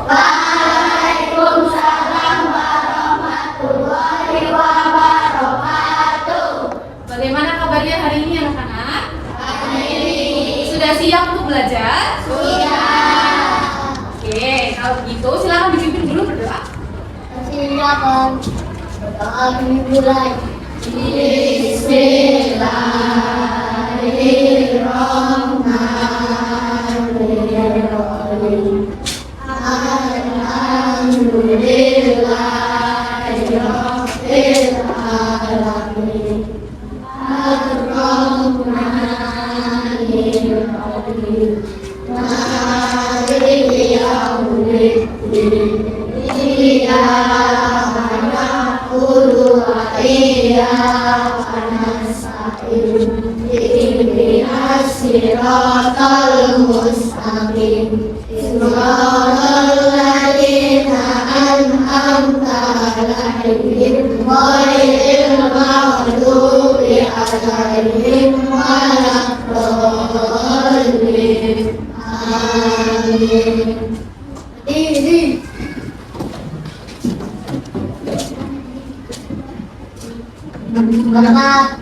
Waalaikumsalam warahmatullahi wabarakatuh. Bagaimana kabarnya hari ini anak-anak? Sudah siap untuk belajar? Oke, kalau begitu silakan dipimpin dulu berdoa. Silakan berdoa dimulai. Bismillahirrahmanirrahim. Alhamdulillahirabbil alamin. Ar-Rahmanir-Rahim. Maliki yaumiddin. Iyyaka na'budu wa iyyaka nasta'in. Ihdinas siratal mustaqim. Siratal ladzina an'amta 'alaihim ghairil maghdubi 'alaihim waladdallin. Amin. Ini bergerak.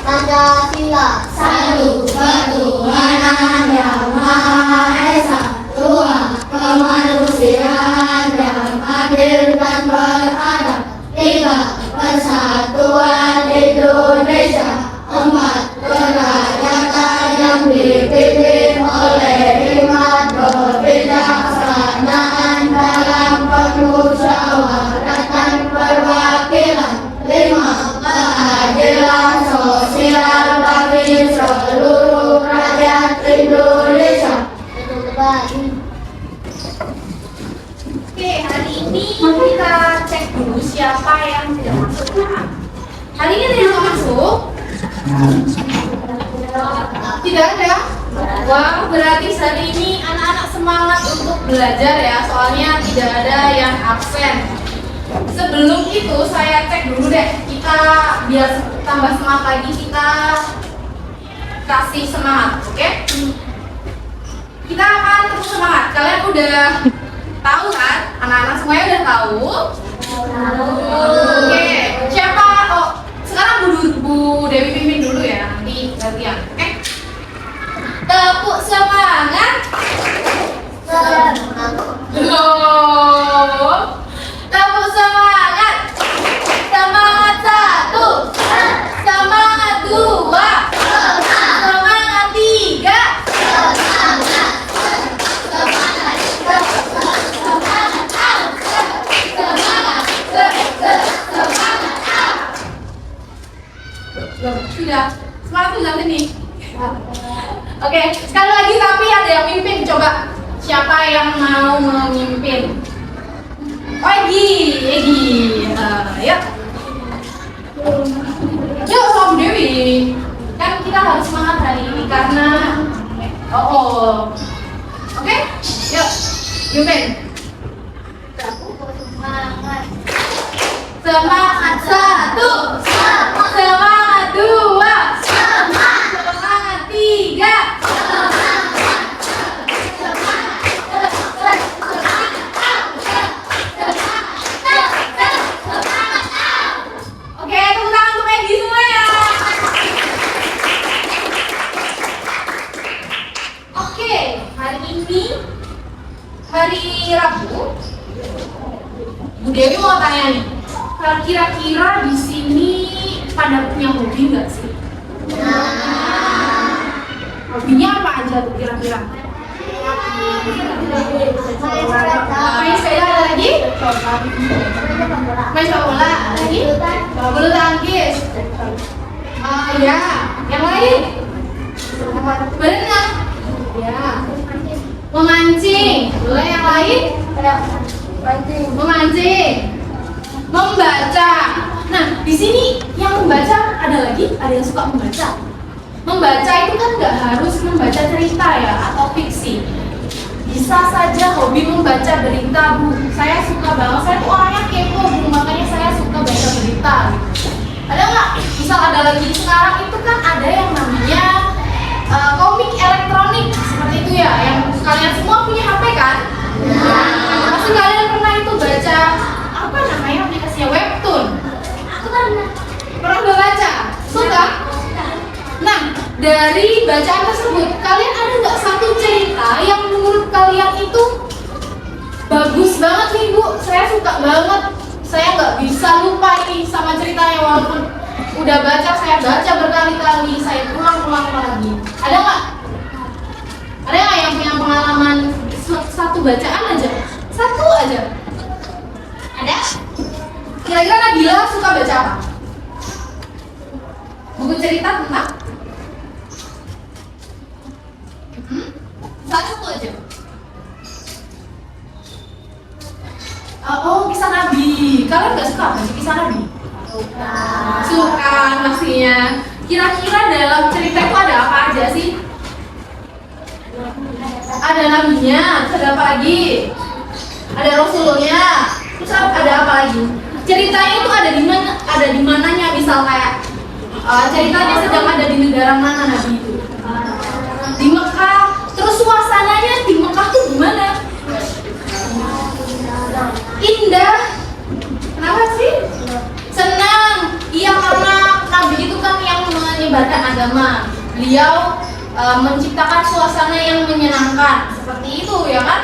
Pancasila satu ketuhanan yang maha esa, Tuhan kemanusiaan yang adil dan beradab, tiga persatuan Indonesia, empat kerakyatan yang dipimpin oleh hikmat kebijaksanaan dalam permusyawaratan perwakilan, lima keadilan sosial bagi seluruh rakyat Indonesia. Oke, hari ini kita cek dulu siapa yang tidak masuk ya. Hari ini ada yang nggak masuk? Tidak ada? Wah, berarti hari ini anak-anak semangat untuk belajar ya, soalnya tidak ada yang absen. Sebelum itu saya cek dulu deh, kita biar tambah semangat lagi, kita kasih semangat, oke? Kita akan terus semangat. Kalian udah tahu kan? Anak-anak semuanya udah tahu? Oke, siapa? Oh, sekarang Bu Dewi pimpin dulu ya, nanti gantian, oke? Tepuk semangat. Tepuk semangat. Semangat satu. Semangat dua. Semangat tiga. Sudah, semangat sudah nih. Oke, sekali lagi tapi ada yang mimpin. Coba siapa yang mau memimpin? Egi. Yuk. Yuk, Om Dewi. Kan kita harus semangat hari ini karena Oke? Yuk. Yumin. Semangat satu. Semangat dua. Semangat tiga. Oke, tepuk tangan untuk Egi semua ya. Oke, hari ini hari Rabu. Bu Dewi mau tanya nih, kira-kira di sini pada punya hobi nggak sih? Hobinya apa aja tuh kira-kira? Main sepeda lagi? Main sepak bola lagi? Bulu tangkis? Ya. Yang lain? Berenang? Ya. Memancing? Boleh yang lain? Memancing? Membaca? Nah, di sini yang membaca ada lagi? Ada yang suka membaca? Membaca itu kan nggak harus membaca cerita ya atau fiksi. Bisa saja hobi membaca berita, Bu. Saya suka banget, saya tuh orangnya kepo, Bu. Makanya saya suka baca berita gitu. Ada nggak? Misal ada lagi sekarang itu kan ada yang namanya komik elektronik seperti itu ya, yang kalian semua punya HP kan? Pasti kalian pernah itu baca apa namanya aplikasinya, webtoon? Pernah baca? Suka? Nah, dari bacaan tersebut, kalian ada nggak satu cerita yang menurut kalian itu bagus banget nih, Bu? Saya suka banget, saya nggak bisa lupa ini sama ceritanya walaupun udah baca, saya baca berkali-kali, saya ulang-ulang lagi. Ada nggak? Ada nggak yang punya pengalaman satu bacaan aja? Satu aja? Ada? Kira-kira Nabila suka baca apa? Buku cerita tentang? Satu aja. Kisah Nabi. Kalian nggak suka baca kisah Nabi? Suka pastinya. Kira-kira dalam cerita itu ada apa aja sih? Ada nabinya, ada apa lagi? Ada rasulnya. Terus ada apa lagi? Ceritanya itu ada di mana? Ada di mananya? Misal kayak ceritanya sedang ada di negara mana Nabi itu? Di Mekah. Terus suasananya di Mekah tuh gimana? Indah. Kenapa sih? Senang. Iya, karena Nabi itu kan yang menyebarkan agama. Beliau menciptakan suasana yang menyenangkan. Seperti itu ya kan?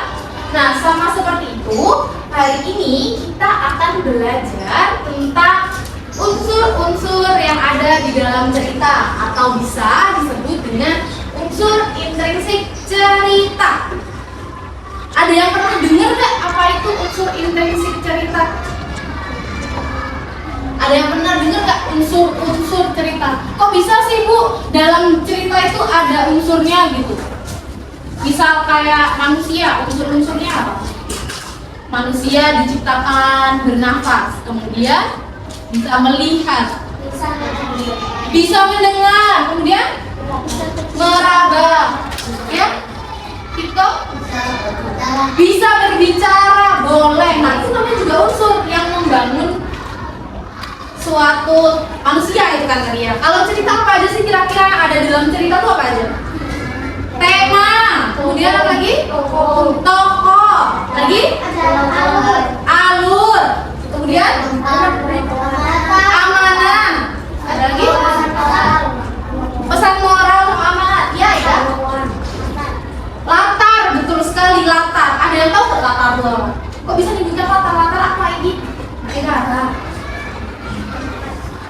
Nah, sama seperti itu, hari ini kita akan belajar tentang unsur-unsur yang ada di dalam cerita, atau bisa disebut dengan unsur intrinsik cerita. Ada yang pernah dengar nggak apa itu unsur intrinsik cerita? Ada yang pernah dengar nggak unsur-unsur cerita? Kok bisa sih, Bu, dalam cerita itu ada unsurnya gitu? Misal kayak manusia, unsur-unsurnya apa? Manusia diciptakan bernafas, kemudian bisa melihat, bisa mendengar, kemudian meraba, ya, TikTok, bisa berbicara, boleh. Nah, itu namanya juga unsur yang membangun suatu manusia itu kan tadi ya. Kalau cerita apa aja sih kira-kira yang ada di dalam cerita itu apa aja? Tema, kemudian apa lagi? Tokoh, lagi? Alur, kemudian amanah, ada lagi? Pesan moral sama amanat, ya ya. Latar, betul sekali, latar. Ada yang tahu nggak latar itu apa? Kok bisa dibilang latar apa ini? Negara.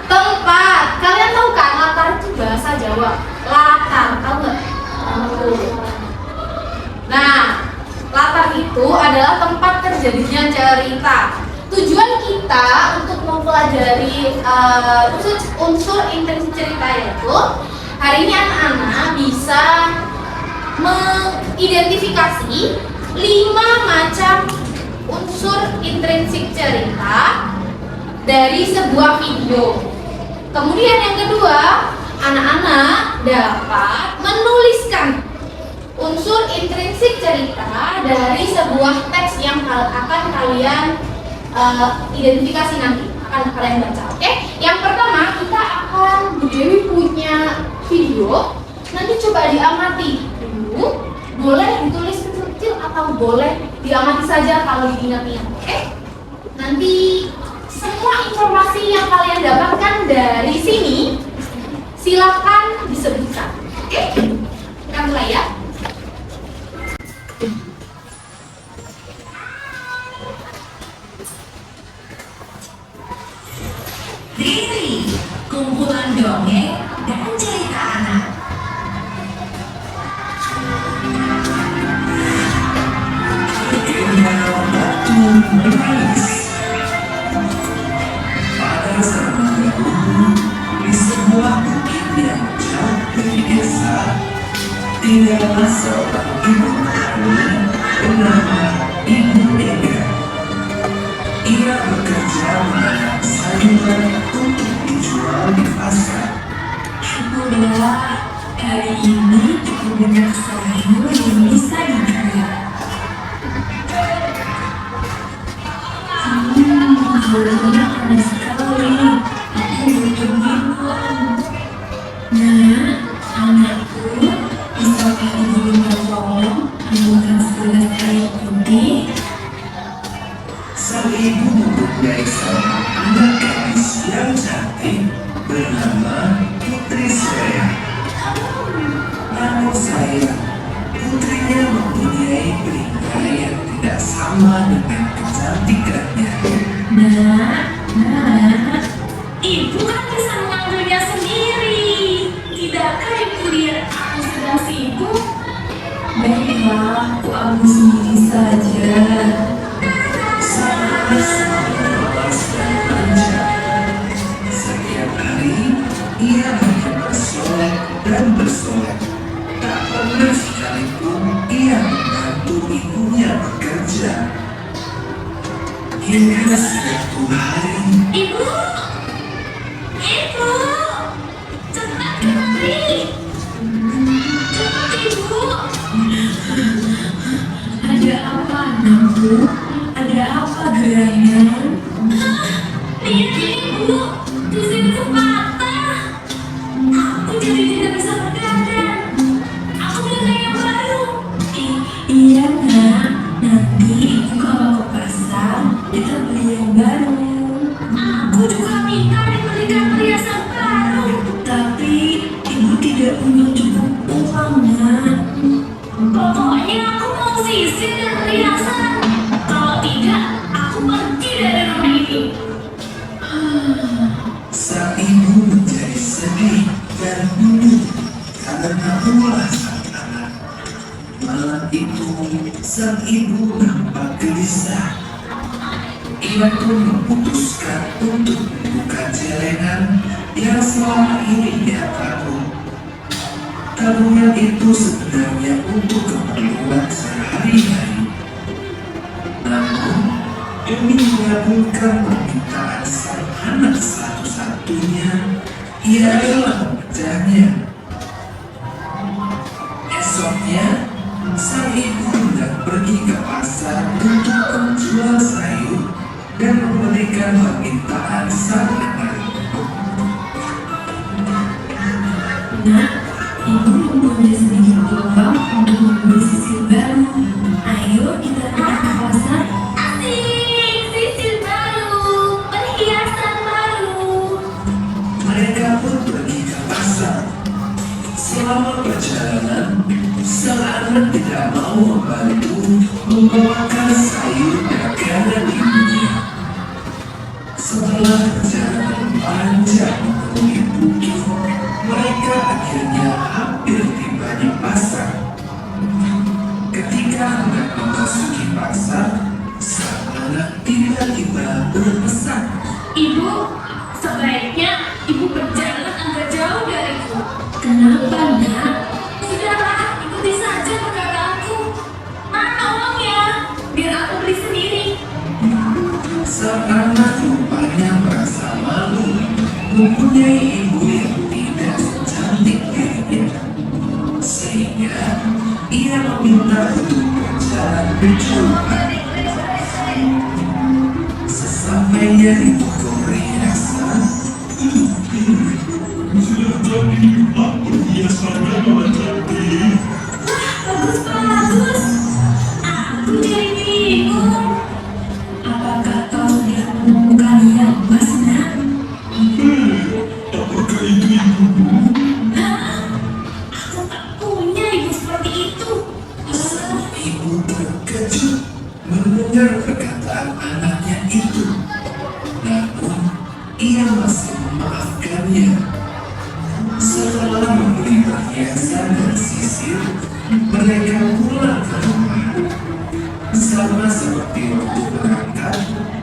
Tempat, kalian tahu kan latar itu bahasa Jawa. Latar, tahu nggak? Nah, latar itu adalah tempat terjadinya cerita. Tujuan kita untuk mempelajari unsur intrinsik cerita itu, hari ini anak-anak bisa mengidentifikasi 5 macam unsur intrinsik cerita dari sebuah video. Kemudian yang kedua, anak-anak dapat menuliskan unsur intrinsik cerita dari sebuah teks yang akan kalian identifikasi nanti, akan kalian baca. Oke? Yang pertama kita akan, Bu Dewi punya video, nanti coba diamati dulu. Boleh ditulis kecil atau boleh diamati saja kalau diingat-ingat. Oke? Nanti semua informasi yang kalian dapatkan dari sini silakan disebutkan. Oke? Kita mulai ya. Riri, kumpulan dongeng dan cerita anak. Waktu menangis pada zaman dahulu di sebuah bukit yang jauh dari desa tinggallah seorang ibu hamil bernama Ibu Ega. Ia bekerja menanam sayuran untuk dijual di pasar. Syukurlah, hari ini cukup banyak sayur yang bisa dijual. Bulannya panas sekali. Aku butuh minum. Nah, anakku, bisakah ibu minta tolong ambilkan segelas air putih? Sang ibu mempunyai seorang anak gadis yang cantik bernama Putri Soya. Namun sayang, putrinya mempunyai bingkai yang tidak sama dengan kecantikannya. Nah, ibu kan bisa mengambilnya sendiri. Tidakkah ibu lihat aku sedang sibuk? Baiklah, aku ambil sendiri saja. Sang gadis malas dan manja. Setiap hari, ia hanya bersolek dan bersolek. Tak pernah sekalipun ia membantu ibunya bekerja. Hingga suatu hari, Ibu! Ibu! Cepat kemari! Cepat, Ibu! Ada apa, anakku? Ada apa gerangan? Lihat, Ibu! Tusirku patah! Aku jadi tidak bisa berdandan. Aku beli yang baru. Iya, Nak. Nanti Ibu kalau ke pasar, kita beli yang baru. Aku juga minta dibelikan perhiasan baru. Tapi Ibu tidak punya cukup uang, Nak. Pokoknya aku mau sisir dan perhiasan. Kalau tidak, aku pergi dari rumah ini. sang ibu menjadi sedih dan bingung karena ulah sang anak. Malam itu, sang ibu nampak gelisah. Ia pun memutuskan untuk membuka celengan yang selama ini dia tabung. Tabungan itu sebenarnya untuk keperluan sehari-hari. Namun, demi mengabulkan permintaan sang anak satu-satunya, ia rela memecahnya. Esoknya, sang ibu hendak pergi ke pasar untuk menjual sayur dan memberikan permintaan sang anak. Nak, Ibu mempunyai sedikit uang untuk membeli sisir baru. Ayo kita pergi ke pasar. Asik, sisir baru, perhiasan baru. Mereka pun pergi ke pasar. Selama perjalanan, sang anak tidak mau membantu membawakan sayur dagangan ibunya. Setelah perjalanan panjang memenuhi bukit, mereka akhirnya hampir tiba di pasar. Ketika hendak memasuki pasar, sang anak tiba-tiba berpesan. Ibu, sebaiknya Ibu berjalan agak jauh dariku. Kenapa, Nak? Sudahlah, ikuti saja perkataanku. Mana uangnya? Biar aku beli sendiri. mempunyai ibu yang tidak cantik dirinya, sehingga ia meminta untuk berjalan berjauhan. Sesampainya di toko perhiasan, sudah jadi aku biasanya cantik. Bagus, aku jadi bingung. Apakah kau tidak menemukan yang pas, nak? apakah itu ibumu? Aku tak punya ibu seperti itu. Sang ibu terkejut mendengar perkataan anaknya itu. Namun, ia masih memaafkannya. Setelah membeli perhiasan dan sisir, mereka pulang ke rumah. Sama seperti waktu berangkat,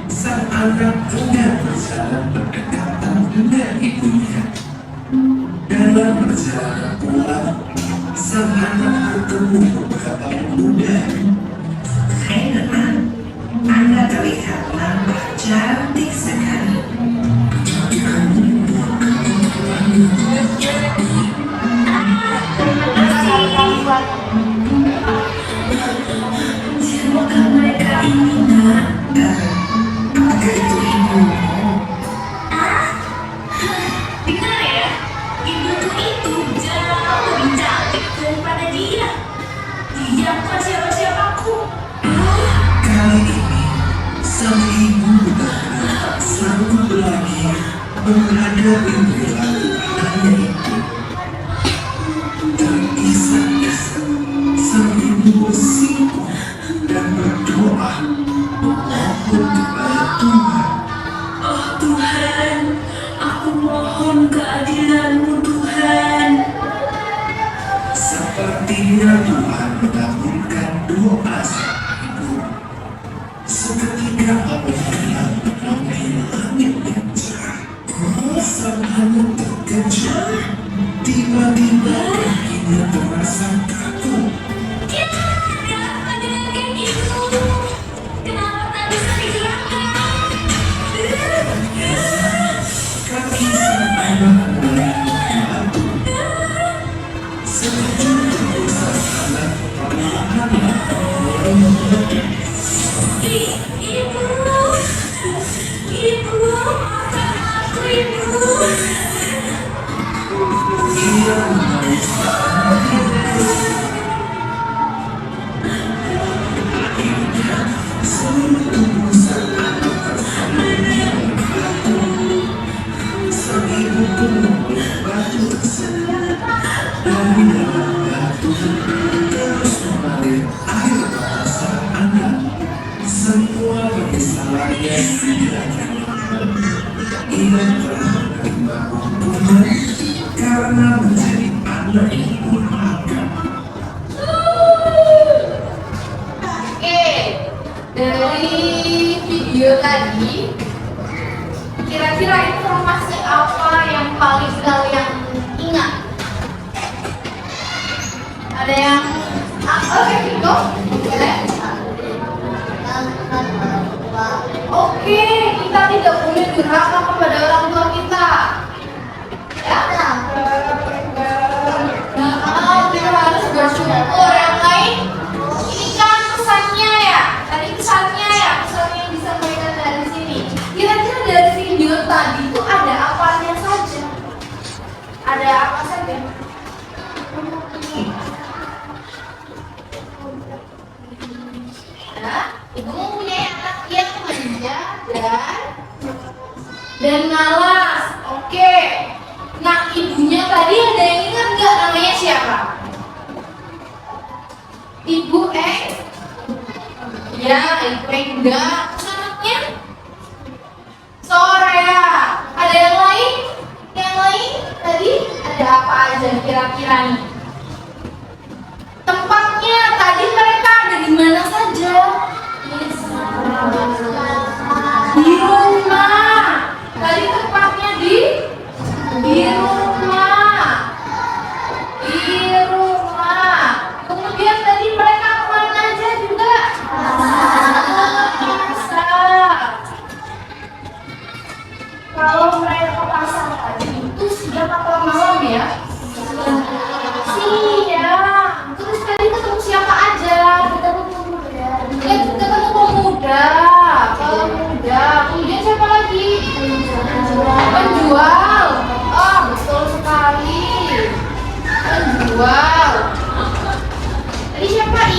sang anak enggan berjalan berdekatan dengan ibunya. Dalam perjalanan pulang, sang anak bertemu beberapa pemuda. Hai teman, Anda terlihat nampak cantik sekali. Siapakah mereka ini, nak? Apakah itu ibumu? Benar ya? Ibuku itu jauh lebih cantik daripada dia. Dia bukan siapa-siapaku. Kali ini, sang ibu benar-benar sanggup lagi menghadapi perilaku anaknya itu. Terisak-isak, sang ibu bersimpuh dan berdoa memohon kepada Tuhan. Oh Tuhan, aku mohon keadilan-Mu Tuhan. Sepertinya Tuhan mengabulkan doa sang ibu. Seketika apabila menaungi langit yang cerah, sang anak terkejut. Tiba-tiba kakinya terasa kaku. Ya, ada yang kayak gitu. Kenapa tak bisa digerakkan? Kaki sang anak mulai membatu. Sekejap kedua sang anak perlahan-lahan mulai membatuk. Ibu, maafkan aku, Ibu. Ia menangis. Akhirnya, seluruh tubuh sang anak terpenuhi batu. Sang ibu pun memeluk batu tersebut. Dari dalam batu terus mengalir air mata sang anak. Semua penyesalannya sudah hilang. Ia telah menerima hukuman karena menjadi anak yang durhaka. Oke, dari video tadi, kira-kira informasi apa yang paling kalian ingat? Ada yang oke gitu? Oke, kita tidak boleh durhaka kepada orang tua kita. Ya, kita harus bersyukur. Yang lain, ini kan pesannya ya. Tadi pesannya ya, pesan yang disampaikan dari sini. Kira-kira dari video tadi itu ada apanya saja? Ada apa saja? Nah, ibu mempunyai anak yang manja dan malas. Oke. Nah, ibunya tadi ada yang ingat nggak namanya siapa? Ibu Ya, Ibu enggak. Anaknya Soraya. Ada yang lain? Yang lain tadi ada apa aja kira-kira nih? Tempatnya tadi mereka ada di mana saja? Di rumah. Tadi tempatnya di rumah. Di rumah. Kemudian tadi mereka kemana aja juga? Pasar. Kalau mereka ke pasar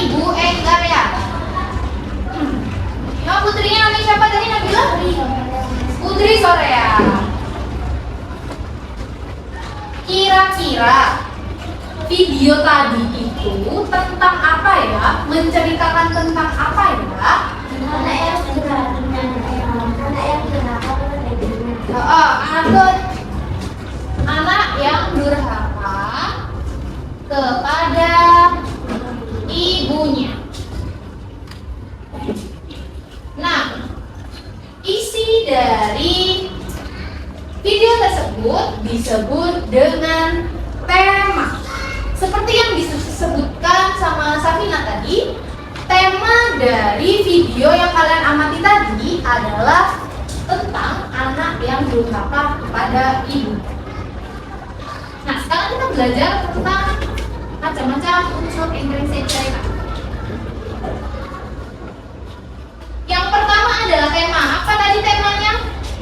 Ibu Enggar ya. Ya, putrinya namanya siapa tadi, Nabila? Putri Sorea. Kira-kira video tadi itu tentang apa ya? Menceritakan tentang apa ya? Anak yang durhaka, anak yang durhaka kepada ibunya. Anak yang durhaka kepada ibunya. Nah, isi dari video tersebut disebut dengan tema. Seperti yang disebutkan sama Safina tadi, tema dari video yang kalian amati tadi adalah tentang anak yang durhaka kepada ibu. Nah, sekarang kita belajar tentang macam-macam unsur intrinsic cerita. Yang pertama adalah tema. Apa tadi temanya?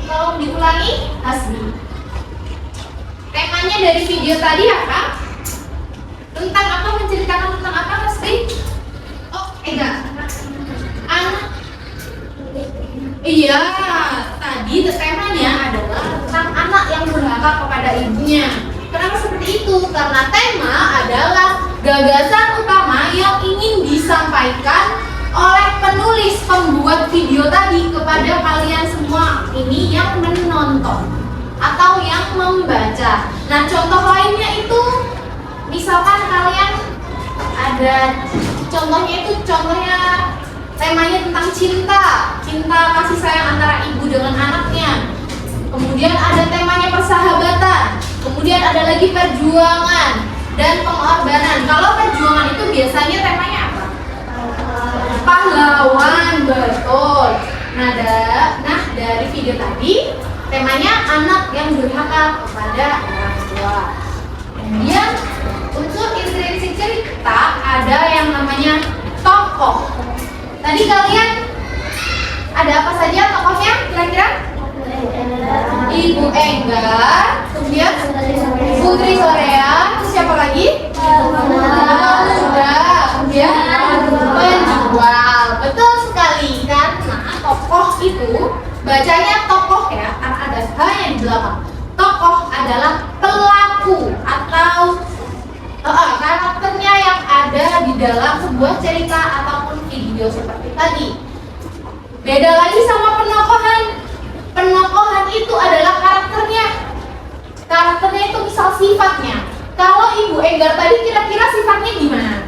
Kalau diulangi, Hasbi. Temanya dari video tadi apa? Tentang apa? Menceritakan tentang apa, Hasbi? Oh, enggak. Anak. Iya, tadi temanya adalah tentang anak yang durhaka kepada ibunya. Kenapa seperti itu? Karena tema adalah gagasan utama yang ingin disampaikan oleh penulis pembuat video tadi kepada kalian semua ini yang menonton atau yang membaca. Nah, contoh lainnya itu misalkan kalian ada contohnya temanya tentang cinta kasih sayang antara ibu dengan anaknya. Kemudian ada temanya persahabatan, kemudian ada lagi perjuangan dan pengorbanan. Kalau perjuangan itu biasanya temanya apa? Pahlawan, betul. Nah, dari video tadi temanya anak yang durhaka kepada orang tua. Kemudian unsur intrinsik cerita ada yang namanya tokoh. Tadi kalian ada apa saja tokohnya kira-kira? Ibu Enggar, kemudian Putri Sorea, terus siapa lagi? Muda, kemudian penjual. Betul sekali, karena tokoh itu bacanya tokoh ya, karena ada H yang di belakang. Tokoh adalah pelaku atau karakternya yang ada di dalam sebuah cerita ataupun video seperti tadi. Beda lagi sama penokohan. Penokohan itu adalah karakternya. Karakternya itu misal sifatnya. Kalau Ibu Enggar tadi kira-kira sifatnya gimana?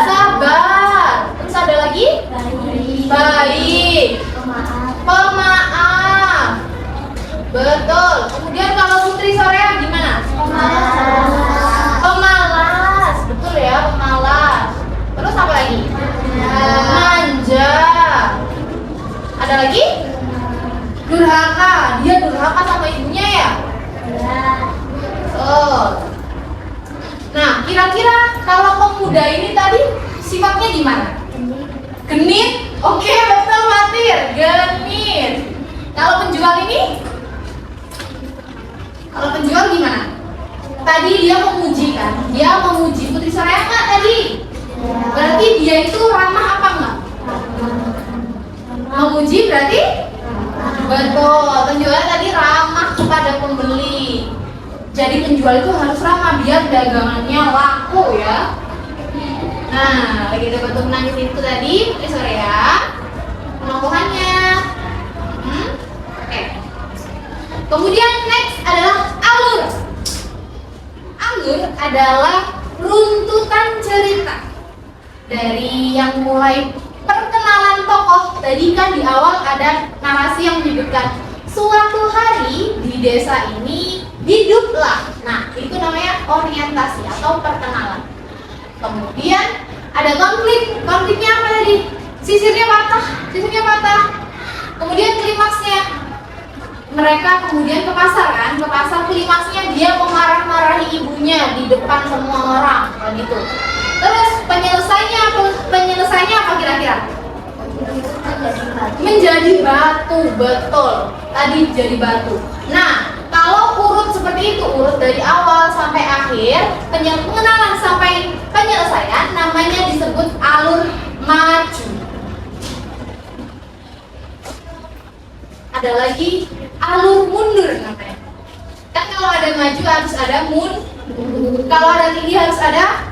Sabar. Terus ada lagi? Baik. Pemaaf. Betul. Kemudian kalau Putri Sorea gimana? Pemalas. Betul ya, pemalas. Terus apa lagi? Manja. Ada lagi? Durhaka. Dia durhaka sama ibunya ya? Oh. Nah, kira-kira kalau pemuda ini tadi sifatnya gimana? Genit? Oke, betul Matir. Genit. Kalau penjual ini? Kalau penjual gimana? Tadi dia memuji kan? Dia memuji Putri Sorea nggak tadi? Berarti dia itu ramah apa enggak? Memuji berarti? Betul. Penjual tadi ramah kepada pembeli. Jadi penjual itu harus ramah biar dagangannya laku ya. Nah, lagi ada batu menangis itu tadi Putri Sorea. Penokohannya. Oke. Kemudian next adalah alur. Alur adalah runtutan cerita. Dari yang mulai perkenalan tokoh, tadi kan di awal ada narasi yang menyebutkan suatu hari di desa ini hiduplah. Nah, itu namanya orientasi atau perkenalan. Kemudian ada konflik. Konfliknya apa tadi? Sisirnya patah. Kemudian klimaksnya. Mereka kemudian ke pasar kan? Ke pasar, klimaksnya dia memarah-marahi ibunya di depan semua orang, kan gitu. Terus penyelesaiannya apa kira-kira? Menjadi batu, betul. Tadi jadi batu. Nah, Kalau urut seperti itu, urut dari awal sampai akhir, pengenalan sampai penyelesaian, namanya disebut alur maju. Ada lagi alur mundur namanya. Kan kalau ada maju harus ada kalau ada tinggi harus ada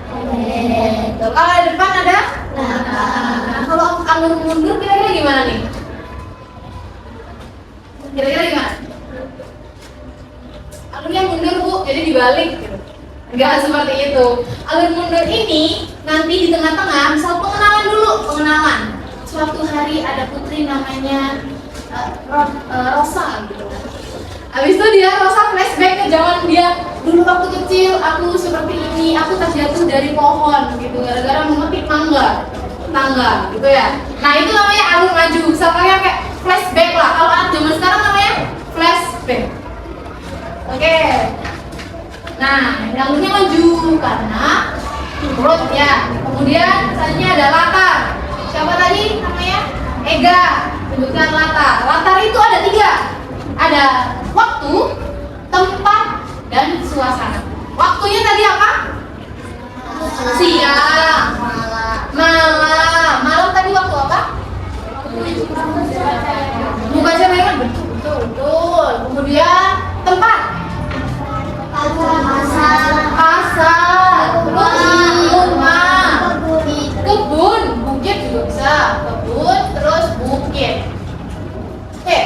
kalau ada depan ada kalau alur mundur kira-kira gimana nih? Kira-kira gimana? Alurnya mundur Bu, jadi dibalik gitu. Enggak seperti itu. Alur mundur ini nanti di tengah-tengah, misal pengenalan. Suatu hari ada putri namanya Rosa gitu. Habis itu Rosa flashback ke zaman dia dulu waktu kecil, aku seperti ini, aku terjatuh dari pohon gitu gara-gara memetik tangga gitu ya. Nah itu namanya alur maju. Misalnya kayak flashback lah. Kalau anak zaman sekarang namanya flashback. Oke. Nah alurnya maju karena urut ya. Kemudian selanjutnya ada latar. Siapa tadi namanya? Ega. Sebutkan latar. Latar itu ada 3. Ada waktu, tempat, dan suasana. Waktunya tadi apa? Siang, malam tadi waktu apa? Membaca bayangan, betul. Kemudian tempat, pasar, rumah, kebun, bukit juga bisa. Kebun, terus bukit. Oke.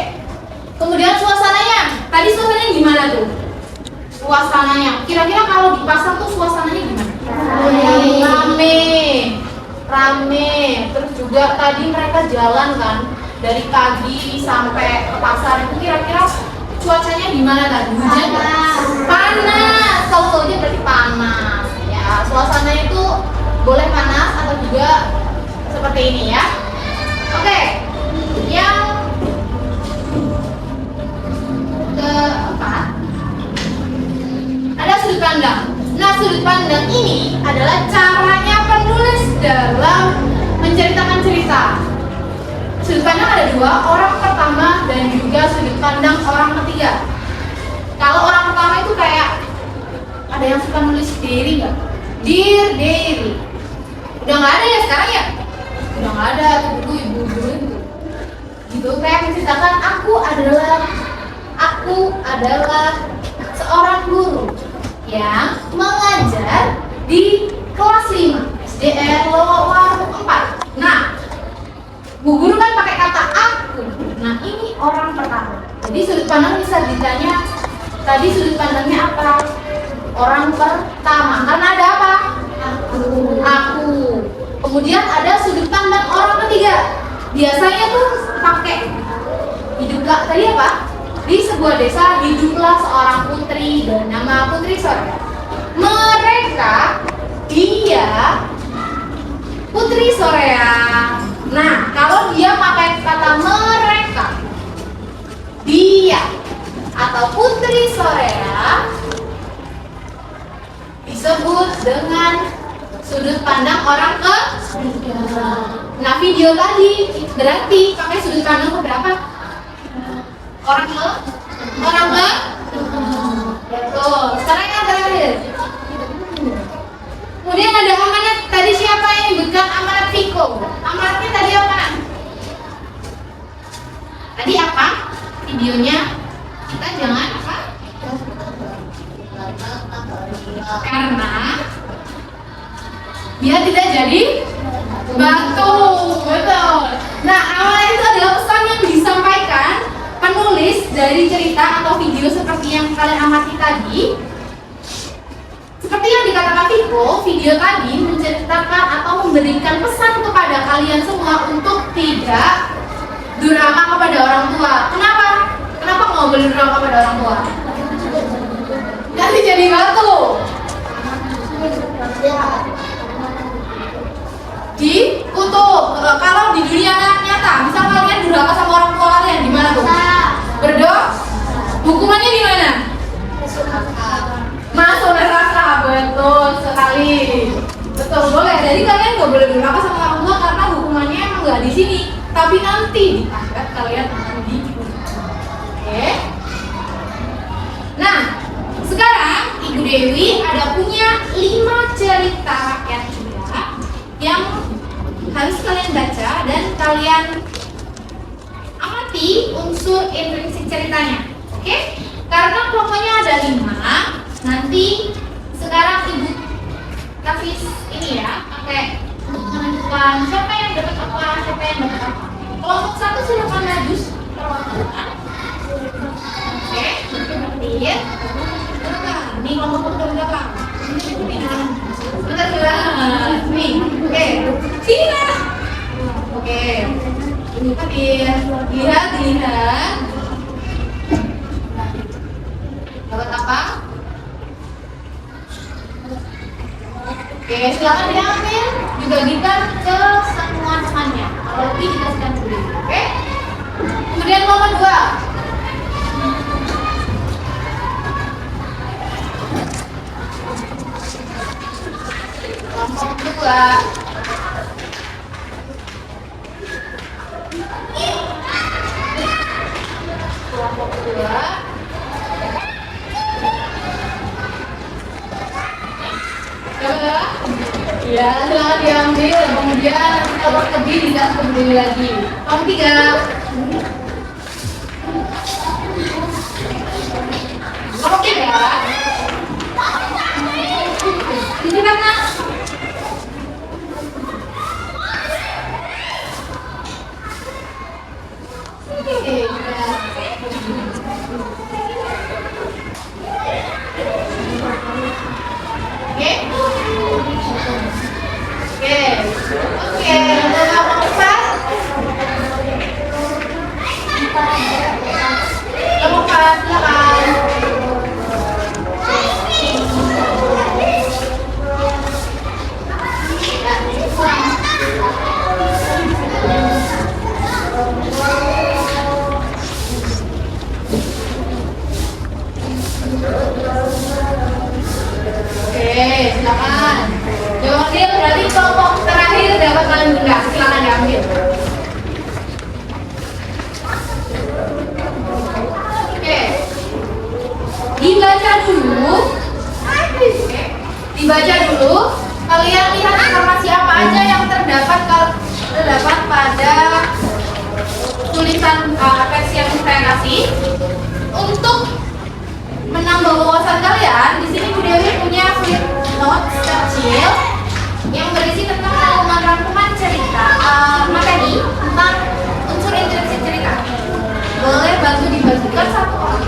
Kemudian suasananya, tadi suasananya gimana tuh? Suasananya, kira-kira kalau di pasar tuh suasananya gimana? Rame. Terus juga tadi mereka jalan kan dari pagi sampai ke pasar itu kira-kira cuacanya gimana tadi? Hujan? Panas. Tahu-taunya berarti panas. Ya, suasananya itu boleh panas atau juga seperti ini ya. Oke. Yang keempat ada sudut pandang. Nah sudut pandang ini adalah caranya penulis dalam menceritakan cerita. Sudut pandang ada 2, orang pertama dan juga sudut pandang orang ketiga. Kalau orang pertama itu kayak ada yang suka nulis diary nggak? Dear diary. Udah nggak ada ya sekarang ya? Udah nggak ada tuh buku ibu-ibu itu. Gitu kayak menceritakan aku adalah seorang guru yang mengajar di kelas 5 SDN Warung 4. Nah, Bu Guru kan pakai kata aku. Nah, ini orang pertama. Jadi sudut pandang bisa ditanya, tadi sudut pandangnya apa? Orang pertama. Karena ada apa? Aku. Kemudian ada sudut pandang orang ketiga. Biasanya tuh pakai hiduplah tadi apa? Di sebuah desa hiduplah seorang putri dan nama putri Sorea. Mereka, dia, putri Sorea. Nah, kalau dia pakai kata mereka, dia atau putri Sorea disebut dengan sudut pandang orang ketiga. Nah, video tadi berarti pakai sudut pandang berapa? Orang ke? Betul. Sekarang yang terakhir. Kemudian ada amanat. Tadi siapa yang menyebutkan amanat Viko? Amanatnya tadi apa? Tadi apa? Videonya kita jangan apa? Karena dia tidak jadi batu. Betul. Nah, amanat itu adalah pesan yang disampaikan penulis dari cerita atau video seperti yang kalian amati tadi. Seperti yang dikatakan Viko, video tadi menceritakan atau memberikan pesan kepada kalian semua untuk tidak durhaka kepada orang tua. Kenapa? Kenapa nggak boleh durhaka kepada orang tua? Nanti jadi batu. Dikutuk. Kalau di dunia nyata, misal kalian durhaka sama orang tua kalian, gimana tuh? Berdoa. Hukumannya gimana? Masuk neraka. Betul sekali. Betul, boleh. Jadi kalian nggak boleh durhaka sama orang tua karena hukumannya emang nggak di sini, tapi nanti di akhirat kalian akan dihukum. Oke. Nah, sekarang Ibu Dewi ada punya 5 cerita rakyat juga yang harus kalian baca dan kalian amati unsur intrinsik ceritanya. Oke? Karena kelompoknya ada 5. Nanti sekarang Ibu kasih ini ya, pakai untuk menentukan siapa yang dapat apa, siapa yang dapat apa. Kelompok 1 silakan maju terwakilan. Oke, berarti ini kelompok belakang. Bentar jelas. Nih, oke, sini lah. Oke, ini hadir. Lihat. Dapat apa? Oke, silakan diambil, dibagikan ke semua temannya. Kalau lebih dikasihkan dulu, oke? Kemudian kelompok 2. Kelompok 2. Kelompok 2. Ya, silakan diambil. Kemudian kalau lebih tidak kembali lagi. Kelompok 3. Kelompok 3. Ini mana? Oke, udah ngomong pas. Ngomong pas, silakan. Oke, silakan. Jawab dia berarti kelompok terakhir dapat kalian bunda. Silakan diambil. Oke. Dibaca dulu. Oke. Dibaca dulu. Kalian lihat informasi apa aja yang terdapat pada tulisan versi yang saya kasih. Untuk menambah wawasan kalian, di sini Bu Dewi punya flip notes kecil yang berisi tentang rangkuman cerita materi tentang unsur intrinsik cerita. Boleh bantu dibagikan satu orang.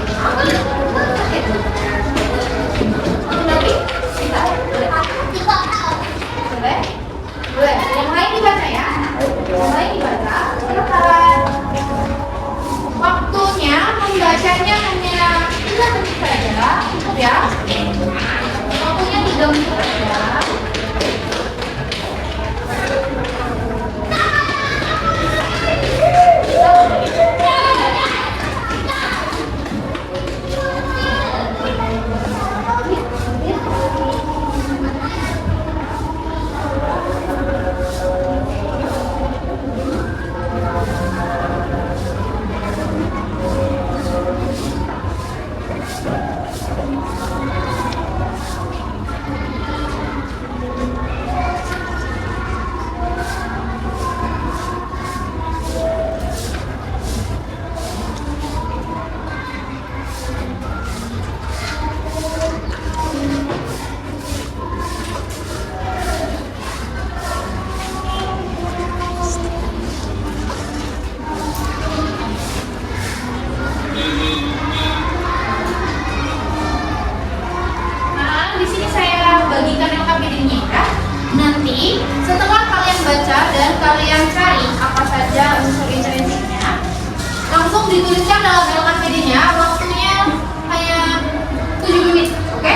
Lagi? Bisa? Boleh? Boleh. Yang lain dibaca ya. Yang lain dibaca. Silakan. Waktunya membacanya hanya 3 menit saja, cukup ya. Waktunya 3 menit saja. Setelah kalian baca dan kalian cari apa saja unsur intrinsiknya, langsung dituliskan dalam LKPD-nya. Waktunya hanya 7 menit, oke?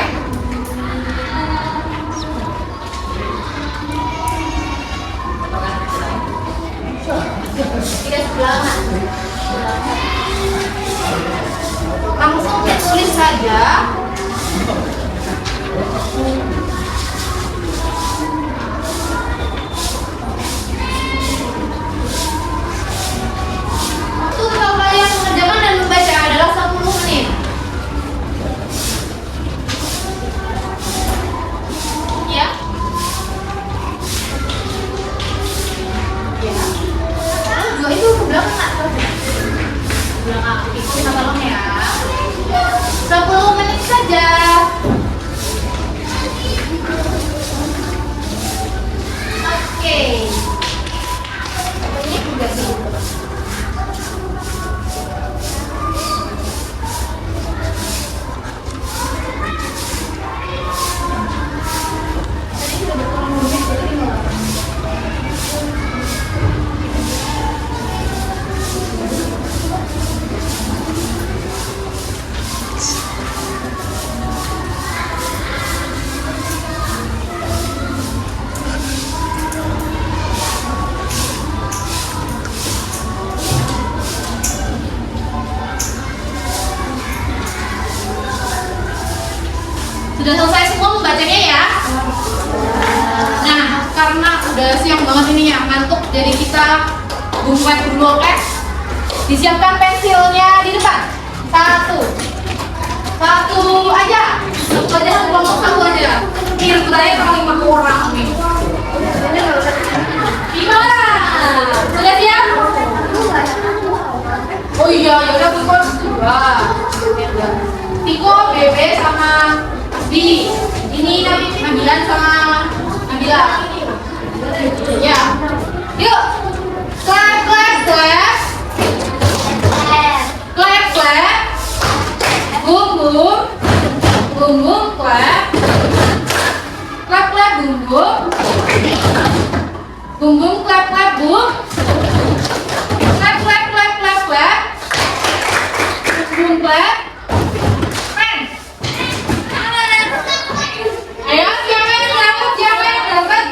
Tidak sebelahan. Langsung ditulis saja. Waktu kalau kalian mengerjakan dan membaca adalah 10 menit. 10 menit saja. Oke. Ini udah sih. Sudah selesai semua membacanya ya? Nah, karena udah siang banget ini ya, ngantuk, jadi kita bungkus dulu, oke? Disiapkan pensilnya di depan. Satu aja. Satu aja. Ini rebutannya sama 5 orang nih. Gimana? Sudah siap? Oh iya, yaudah Tiko dua. Tiko, Bebe sama Bi. Ini Nabilan sama Nabila. Ya. Yuk. Clap, clap, clap. Clap, clap. Boom, boom. Boom, boom, clap. Clap, clap, boom, boom. Boom, boom, clap, clap, boom. Clap, clap, clap, clap, clap. Boom, clap. Ayo, siapa yang dapat?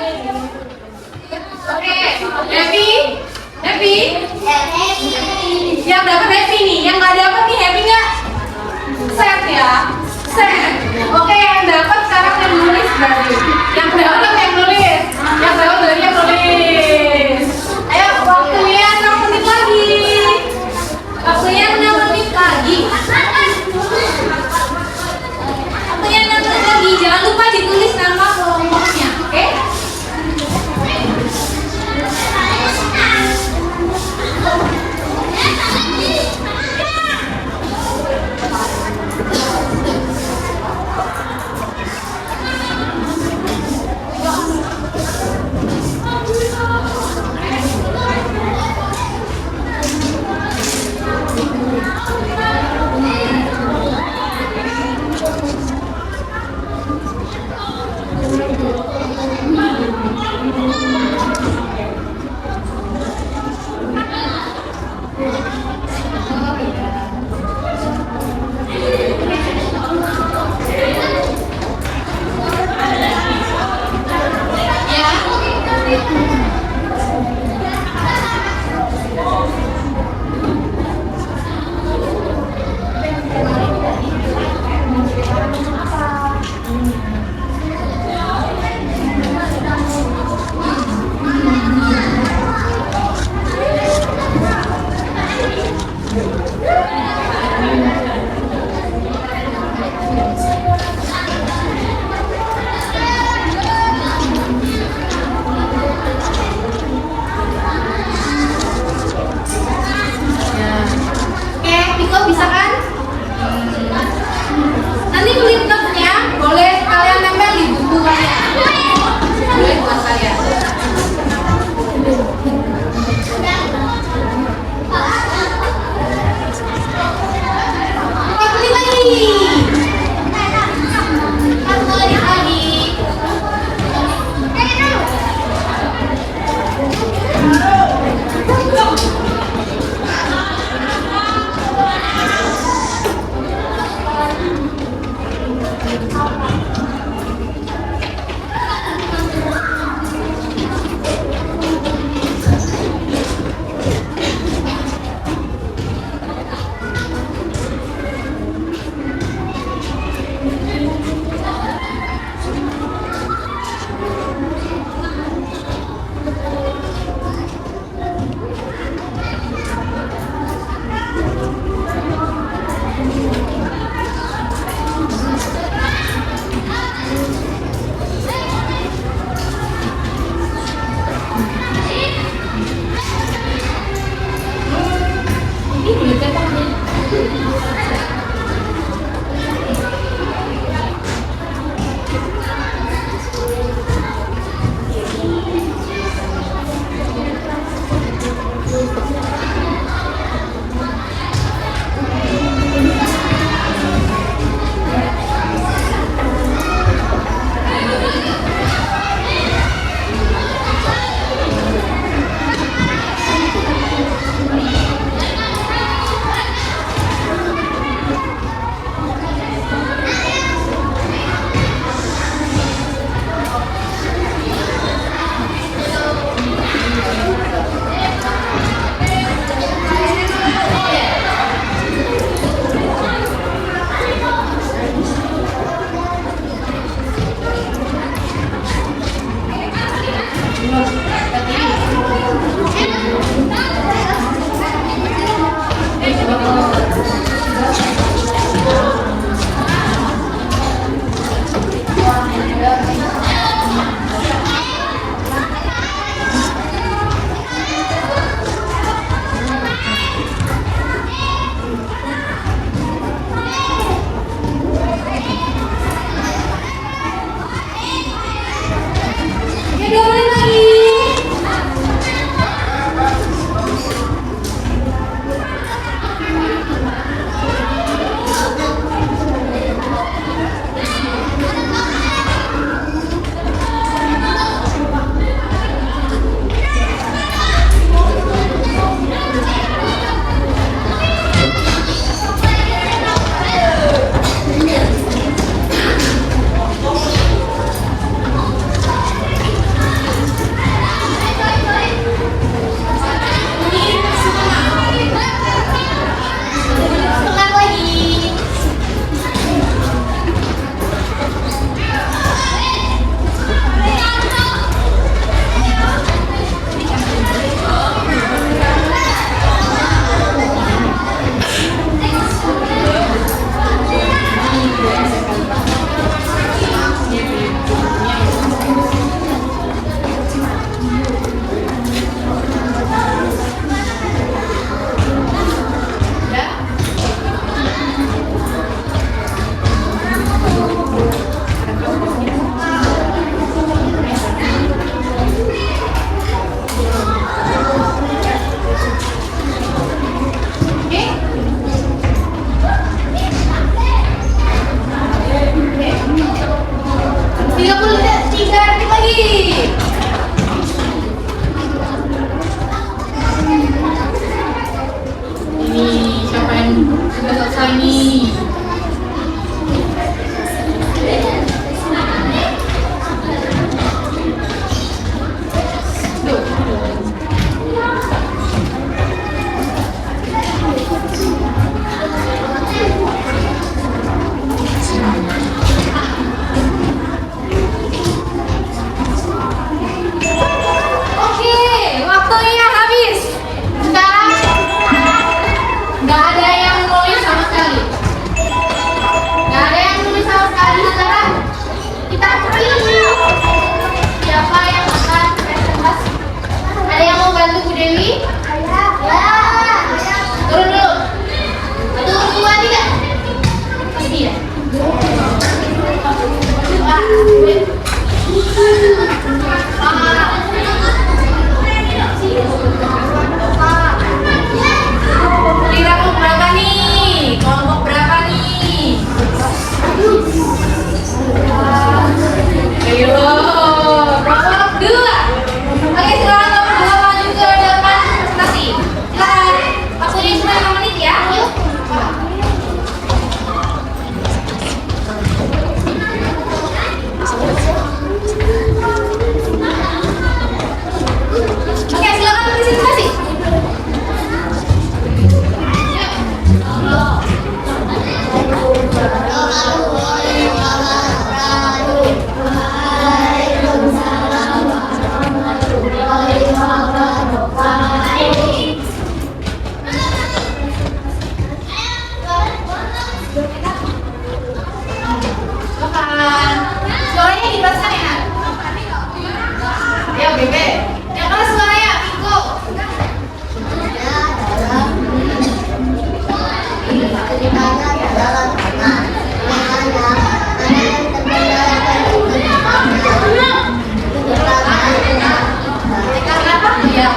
Oke, Happy? Yang dapat Happy nih, yang nggak dapat nih Happy nggak? Set ya, set. Oke, yang dapat sekarang yang nulis berarti. Yang dapat yang nulis. Ayo, waktunya 6 menit lagi. Waktunya 6 menit lagi. Jangan lupa ditulis nama kelompoknya, oke?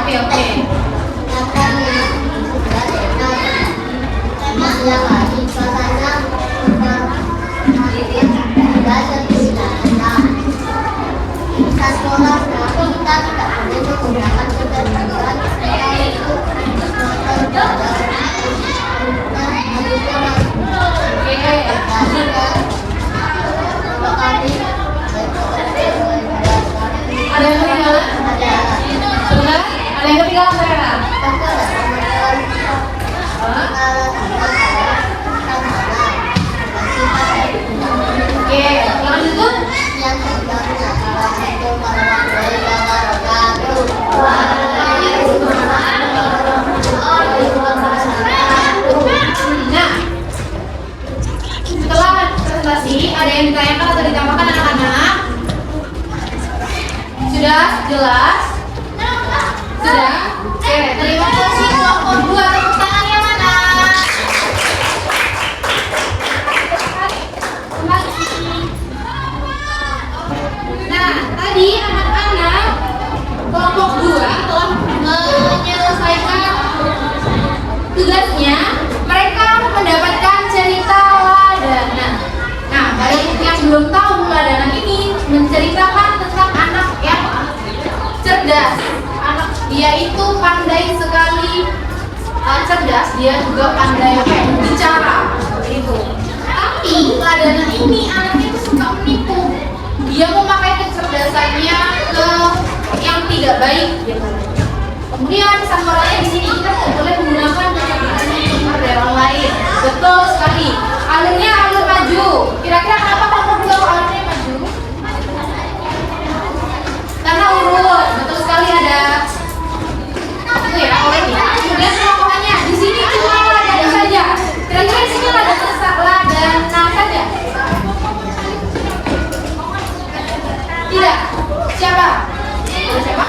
Oke, oke. Ada yang ketinggalan? Sebentar, ada yang ketinggalan Sarena? Oke, yang itu? Nah, setelah presentasi, ada yang ditanyakan atau ditambahkan anak-anak? Sudah jelas? Sudah? Oke, terima kasih kelompok 2, tepuk tangannya mana? Nah, tadi anak-anak kelompok 2 telah menyelesaikan tugasnya. Mereka mendapatkan cerita Ladana. Nah, bagi yang belum tahu Ladana ini menceritakan tentang anak yang cerdas. Anak dia itu pandai sekali, cerdas, dia juga pandai bicara seperti itu. Tapi Ladana ini anaknya itu suka menipu. Dia memakai kecerdasannya ke yang tidak baik. Kemudian pesan moralnya di sini kita tidak boleh menggunakan kecerdasan pada orang lain. Betul sekali. Alurnya alur maju. Kira-kira kenapa kamu tahu alurnya maju? Karena urut. Betul sekali, ada itu ya, oleh ya. Kemudian pokoknya di sini cuma Ladana saja. Kira-kira di sini Ladana saja. Tidak. Siapa? Siapa?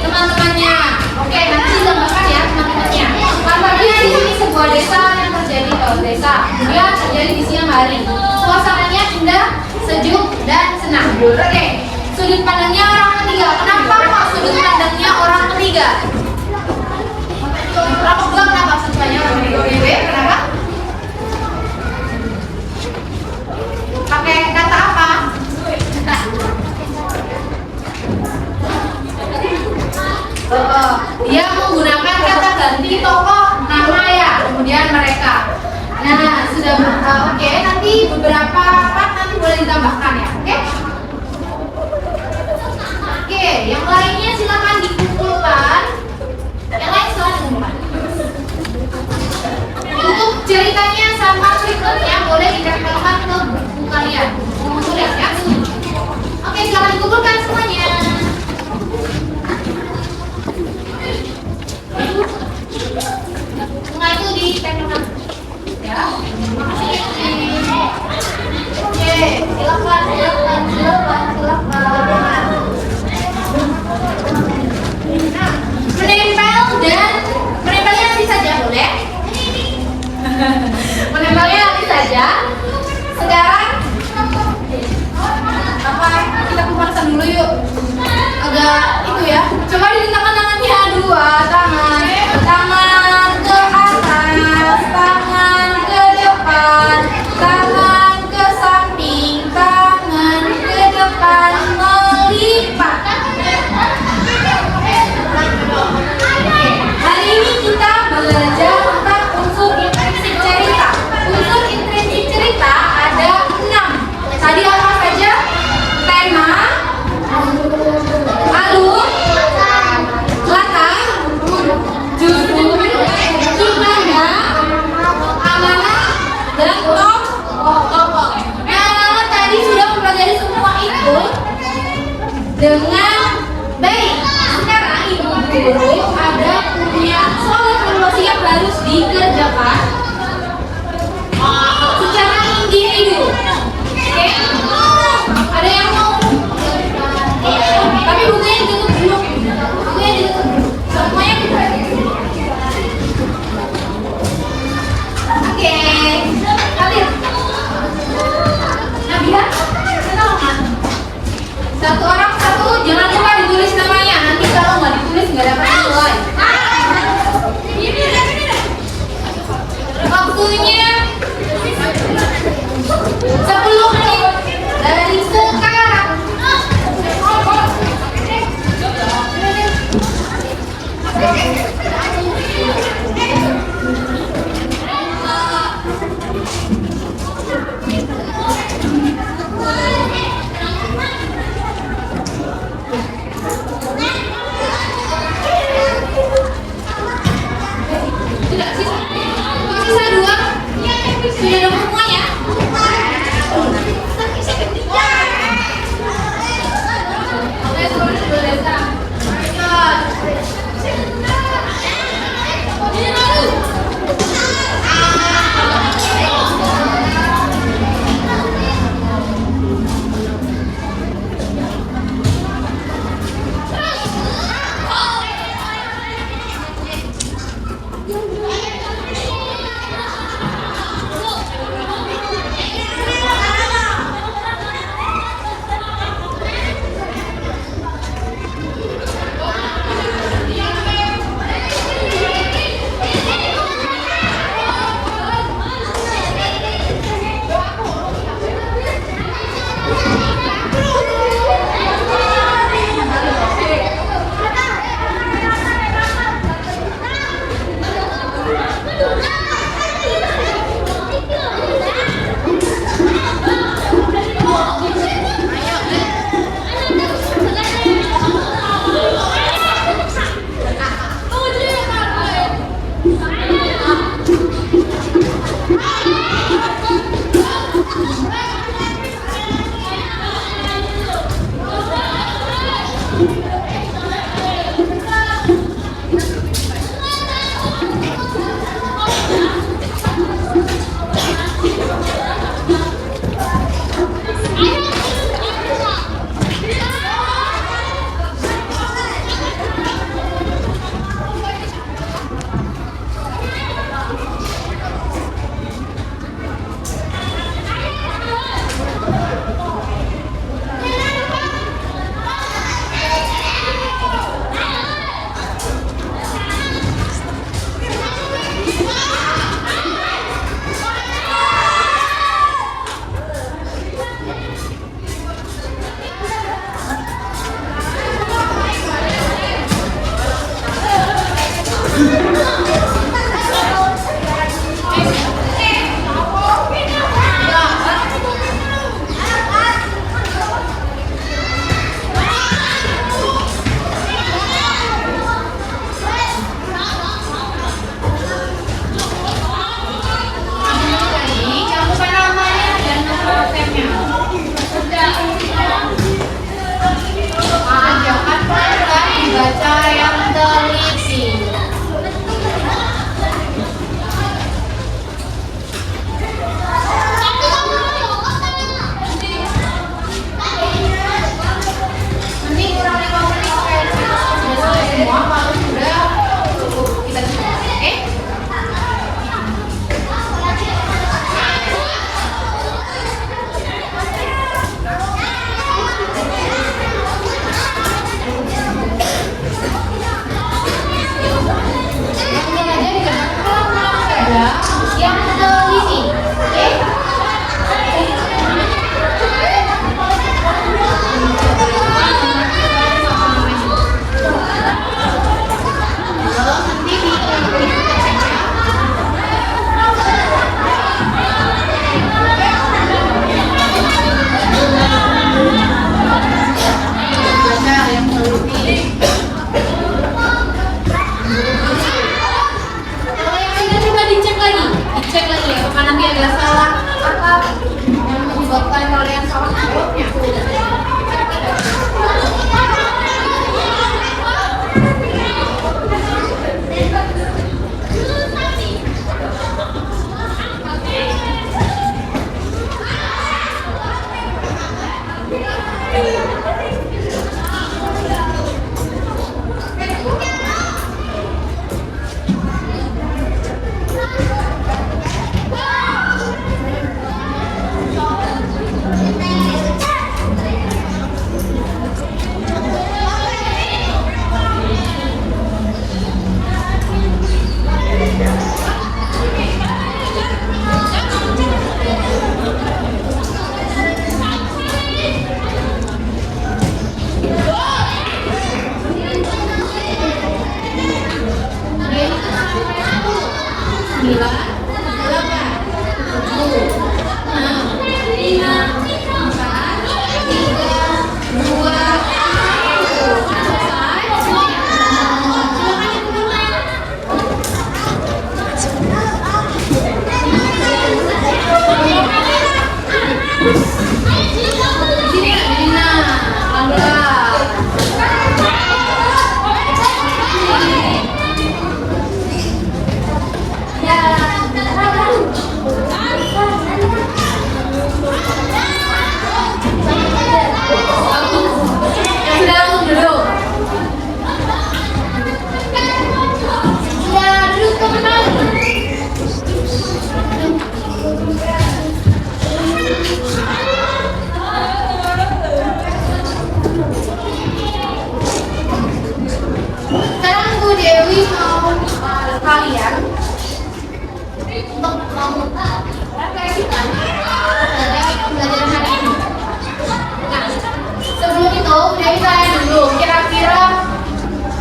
Teman-temannya. Oke, nanti ditambahkan ya teman-temannya. Apalagi di sini sebuah desa yang terjadi desa. Dia terjadi di siang hari. Suasananya indah, sejuk dan senang. Oke. Sudut pandangnya orang ketiga. Kenapa kok sudut pandangnya orang ketiga? Kelompok 2 kenapa sudut pandangnya orang ketiga? Kenapa? Pakai kata apa? Dia menggunakan kata ganti tokoh nama ya, kemudian mereka. Nah, sudah oke, nanti beberapa part nanti boleh ditambahkan ya, oke? Oke, yang lainnya silakan dikumpulkan. Yang lain silakan dikumpulkan. Untuk ceritanya sama berikutnya boleh ditempelkan ke buku kalian. Buku ya? Oke, silakan dikumpulkan semuanya. Bunga itu ditempelkan ya. Oke, silakan. Nah, menempelnya nanti saja boleh. Menempelnya nanti saja. Sekarang apa? Kita pemanasan dulu yuk. Agak itu ya. Coba ditentangkan tangannya, 2 tangan. Tangan ke atas, tangan ke depan, tangan ke samping, tangan ke depan, melipat. Hari ini kita belajar tentang unsur intrinsik cerita. Unsur intrinsik cerita ada 6. Tadi apa saja? Tema, alur, latar, judul, nada, amanah, dan tokoh. Nah, tadi sudah mempelajari semua itu dengan baik. Sekarang ibu guru ada punya soal evaluasi yang harus dikerjakan secara individu. Oke? Ada yang mau? Tapi bukunya ditutup dulu. Bukunya ditutup dulu. Semuanya ditutup. Oke. Hadir. Nabila, kenal nggak? Satu orang satu, jangan lupa ditulis namanya. Nanti kalau nggak ditulis nggak dapat nilai.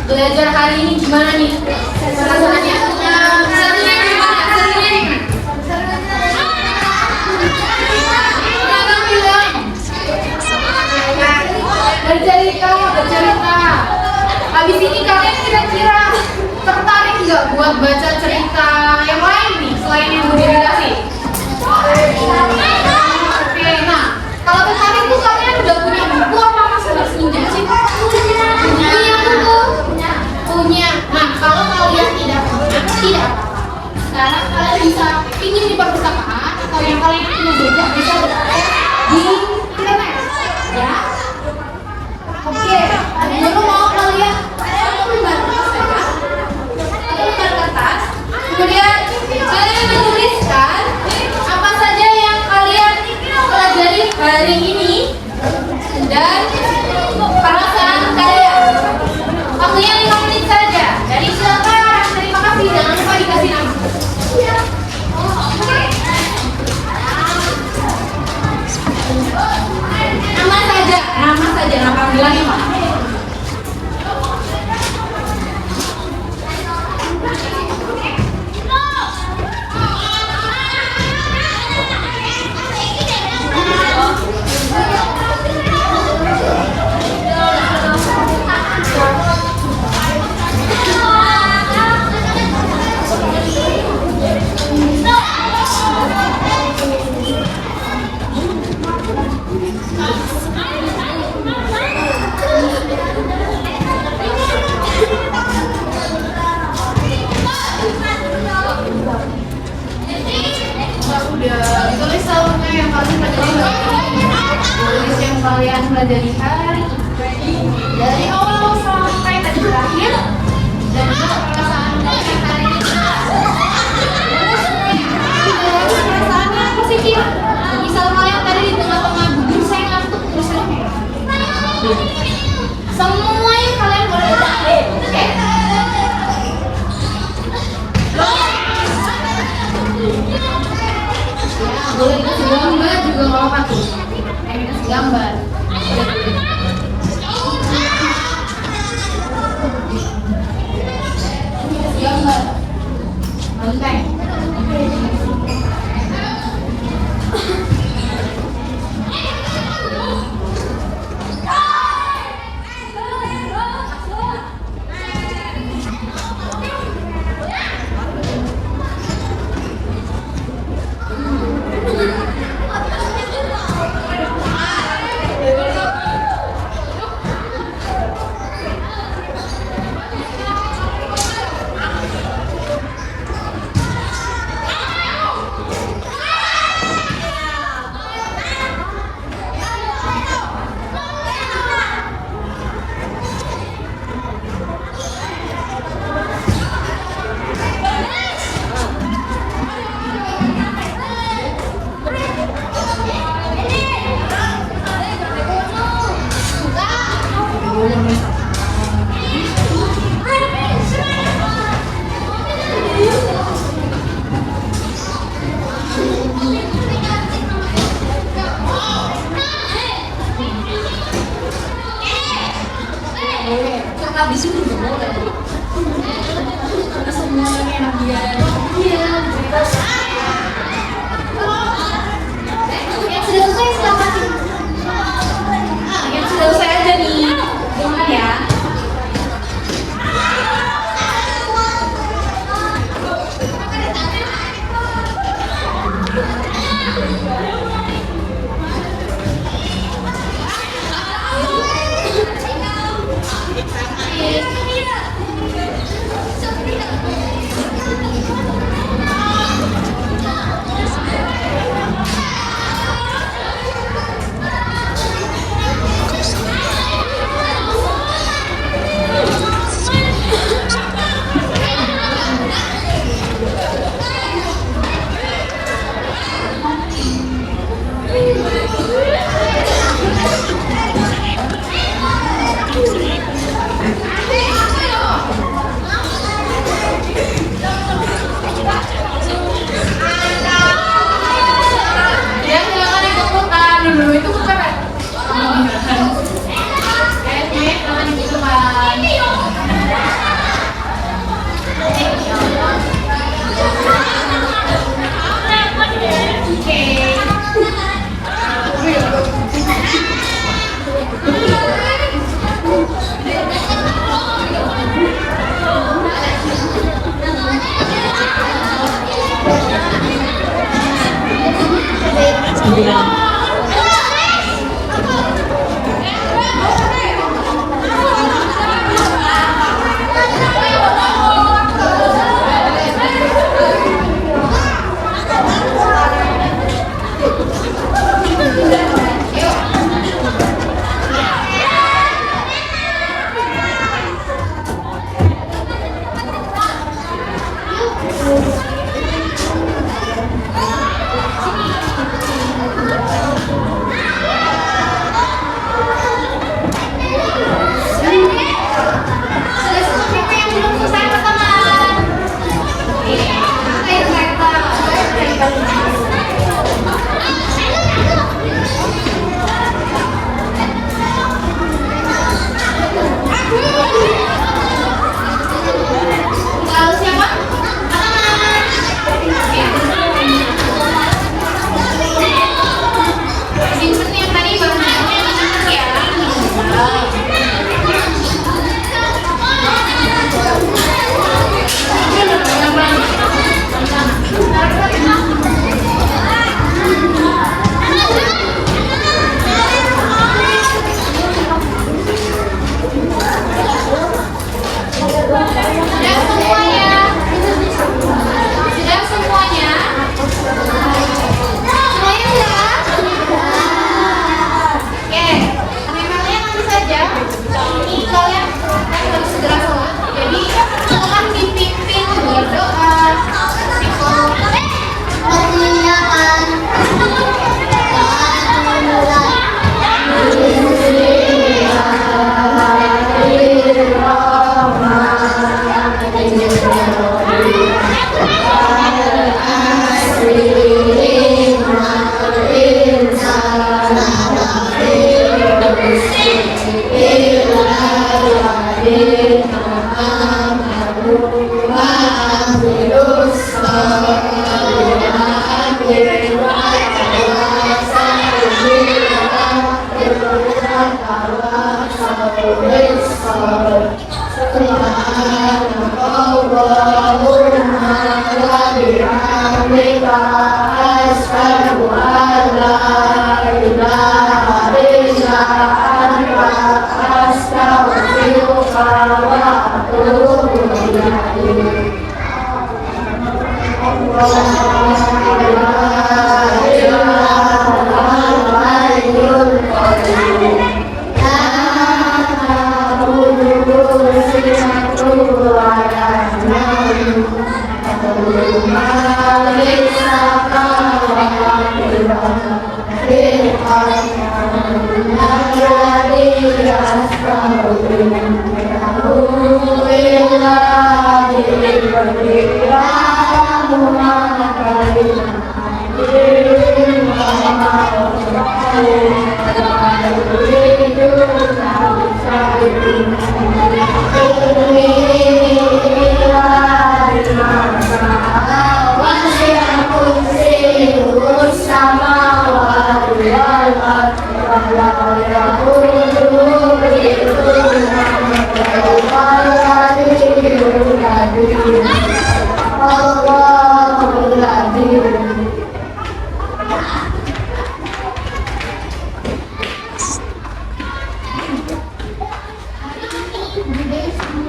Belajar hari ini gimana nih? Rasanya? Serunya gimana? Bercerita. Habis ini kalian kira-kira tertarik nggak buat baca cerita yang lain nih selain yang udah dikasih? Oke, nah kalau tertarik tuh kalian udah punya buku apa masih harus pinjam sih? Punya buku? Punya. Nah kalau kalian tidak punya, tidak apa-apa. Sekarang kalian bisa pinjam di perpustakaan atau yang kalian punya juga bisa berada di internet, ya. Oke, dulu mau kalian lembar kertas, kemudian kalian menuliskan apa saja yang kalian pelajari hari ini dan perasaan kalian. Waktunya 5 menit saja. Jadi silakan, terima kasih, jangan lupa dikasih nama. Nama saja, nama panggilannya Pak. Udah ditulis semuanya yang kalian pelajari, tulis yang kalian pelajari hari dari awal sampai tadi terakhir, dan juga perasaan kalian hari ini. Perasaannya positif. Misal kalian tadi di tengah-tengah duduk saya ngantuk, tulisannya semua yang kalian boleh tulis, oke? Boleh dikasih gambar juga nggak apa-apa tuh. Dikasih gambar.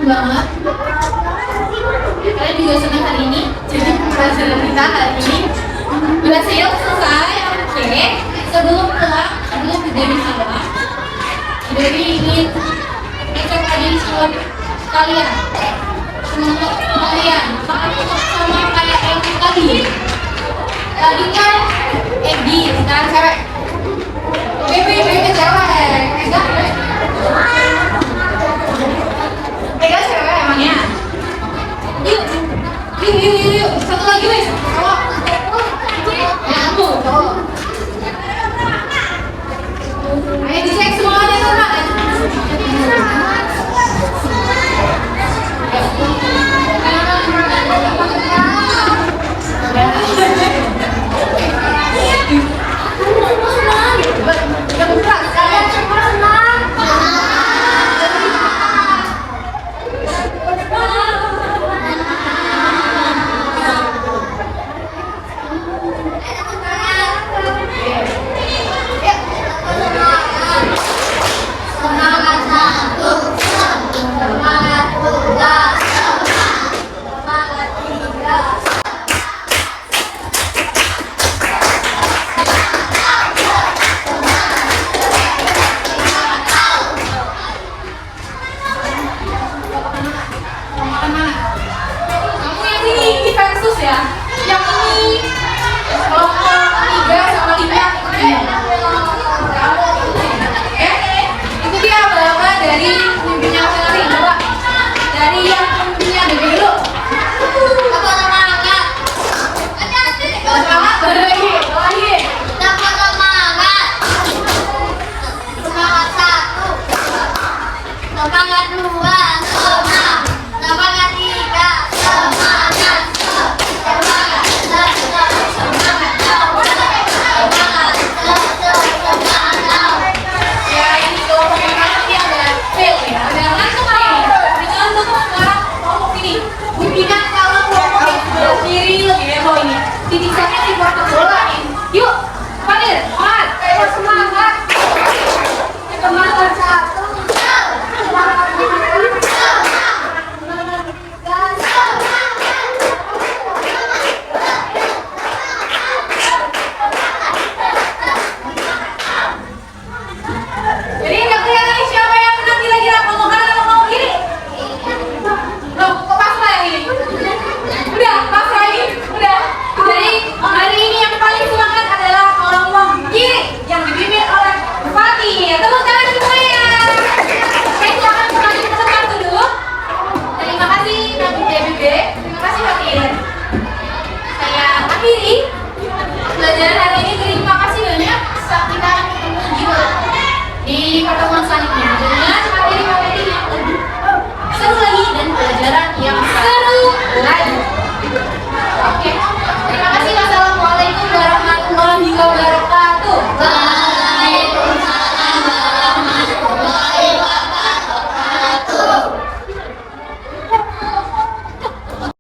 banget. Kalian juga senang hari ini? Jadi pelajaran kita hari ini berhasil selesai. Oke. Sebelum pulang, sebelum Dewi pulang, Dewi ingin ngecek lagi sama kalian. Semangat kalian. Sama kayak yang tadi. Tadi kan Egi, sekarang cewek. Bebe cewek. Ega cewek emangnya. Yuk. Satu lagi wes. Cowok. Ya aku cowok. Ayo dicek semuanya tuh, Kak. ya. Yang ini kalau